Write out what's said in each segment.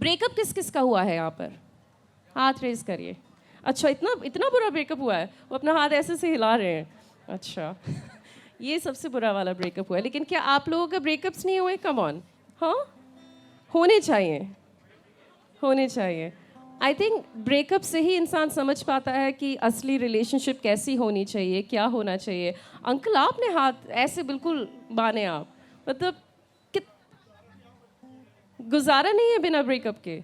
Breakup किस किस का हुआ है यहाँ पर? हाथ रेज करिए। अच्छा, इतना इतना बुरा ब्रेकअप हुआ है? वो अपना हाथ ऐसे से हिला रहे हैं। अच्छा ये सबसे बुरा वाला ब्रेकअप हुआ है। लेकिन क्या आप लोगों का ब्रेकअप्स नहीं हुए? Come on. हाँ, होने चाहिए, होने चाहिए। आई थिंक ब्रेकअप से ही इंसान समझ पाता है कि असली रिलेशनशिप कैसी होनी चाहिए, क्या होना चाहिए। अंकल, आपने हाथ ऐसे बिल्कुल बाने आप, मतलब कि गुजारा नहीं है बिना ब्रेकअप के।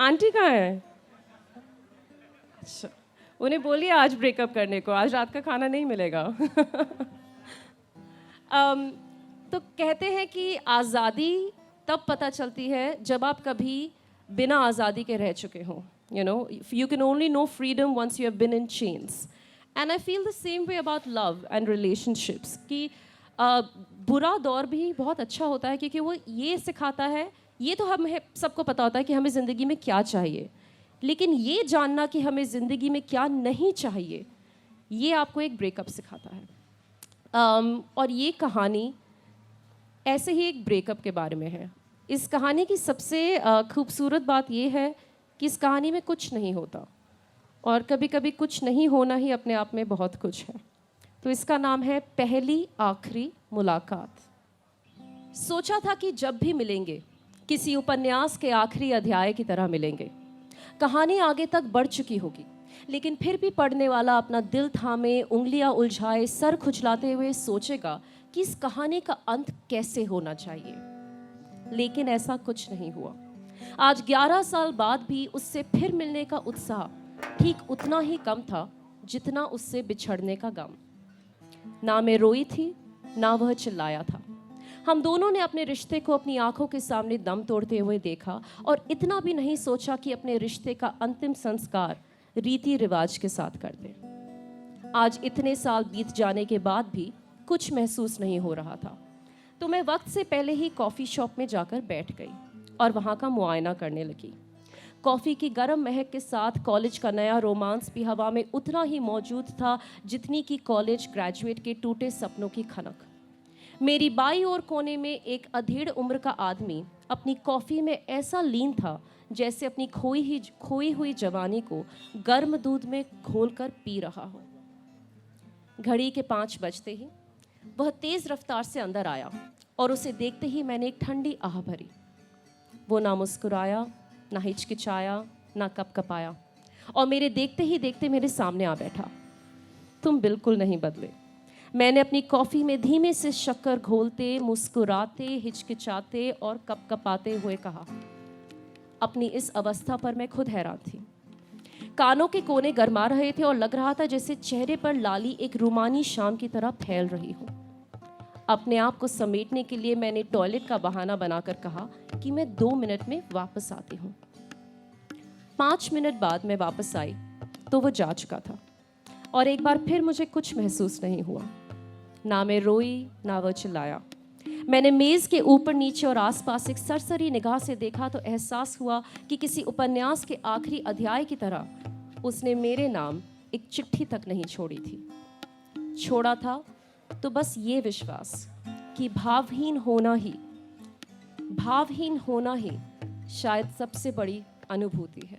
आंटी कहाँ है? अच्छा, उन्हें बोलिए आज ब्रेकअप करने को, आज रात का खाना नहीं मिलेगा। तो कहते हैं कि आज़ादी तब पता चलती है जब आप कभी बिना आज़ादी के रह चुके हो। You know, you can only know freedom once you have been in chains. And I feel the same way about love and relationships कि बुरा दौर भी बहुत अच्छा होता है, क्योंकि वो ये सिखाता है, ये तो हम सबको पता होता है कि हमें ज़िंदगी में क्या चाहिए, लेकिन ये जानना कि हमें ज़िंदगी में क्या नहीं चाहिए, ये आपको एक ब्रेकअप सिखाता है। और ये कहानी ऐसे ही एक ब्रेकअप के बारे में है। इस कहानी की सबसे खूबसूरत बात ये है कि इस कहानी में कुछ नहीं होता, और कभी कभी कुछ नहीं होना ही अपने आप में बहुत कुछ है। तो इसका नाम है पहली आखिरी मुलाकात। सोचा था कि जब भी मिलेंगे किसी उपन्यास के आखिरी अध्याय की तरह मिलेंगे। कहानी आगे तक बढ़ चुकी होगी, लेकिन फिर भी पढ़ने वाला अपना दिल थामे, उंगलियां उलझाए, सर खुजलाते हुए सोचेगा कि इस कहानी का अंत कैसे होना चाहिए। लेकिन ऐसा कुछ नहीं हुआ। आज 11 साल बाद भी उससे फिर मिलने का उत्साह ठीक उतना ही कम था जितना उससे बिछड़ने का गम। ना मैं रोई थी, ना वह चिल्लाया था। हम दोनों ने अपने रिश्ते को अपनी आंखों के सामने दम तोड़ते हुए देखा, और इतना भी नहीं सोचा कि अपने रिश्ते का अंतिम संस्कार रीति रिवाज के साथ कर दें। आज इतने साल बीत जाने के बाद भी कुछ महसूस नहीं हो रहा था, तो मैं वक्त से पहले ही कॉफ़ी शॉप में जाकर बैठ गई और वहाँ का मुआयना करने लगी। कॉफ़ी की गर्म महक के साथ कॉलेज का नया रोमांस भी हवा में उतना ही मौजूद था जितनी कि कॉलेज ग्रेजुएट के टूटे सपनों की खनक। मेरी बाई और कोने में एक अधेड़ उम्र का आदमी अपनी कॉफ़ी में ऐसा लीन था जैसे अपनी खोई हुई जवानी को गर्म दूध में घोलकर पी रहा हो। घड़ी के 5 बजते ही वह तेज़ रफ्तार से अंदर आया, और उसे देखते ही मैंने एक ठंडी आह भरी। वो ना मुस्कुराया, ना हिचकिचाया, ना कपकपाया, और मेरे देखते ही देखते मेरे सामने आ बैठा। तुम बिल्कुल नहीं बदले, मैंने अपनी कॉफ़ी में धीमे से शक्कर घोलते, मुस्कुराते, हिचकिचाते और कपकपाते हुए कहा। अपनी इस अवस्था पर मैं खुद हैरान थी। कानों के कोने गरमा रहे थे और लग रहा था जैसे चेहरे पर लाली एक रूमानी शाम की तरह फैल रही हो। अपने आप को समेटने के लिए मैंने टॉयलेट का बहाना बनाकर कहा कि मैं 2 मिनट में वापस आती हूँ। 5 मिनट बाद मैं वापस आई तो वो जा चुका था, और एक बार फिर मुझे कुछ महसूस नहीं हुआ। ना मैं रोई, ना वह चिल्लाया। मैंने मेज़ के ऊपर नीचे और आसपास एक सरसरी निगाह से देखा तो एहसास हुआ कि किसी उपन्यास के आखिरी अध्याय की तरह उसने मेरे नाम एक चिट्ठी तक नहीं छोड़ी थी। छोड़ा था तो बस ये विश्वास कि भावहीन होना ही शायद सबसे बड़ी अनुभूति है।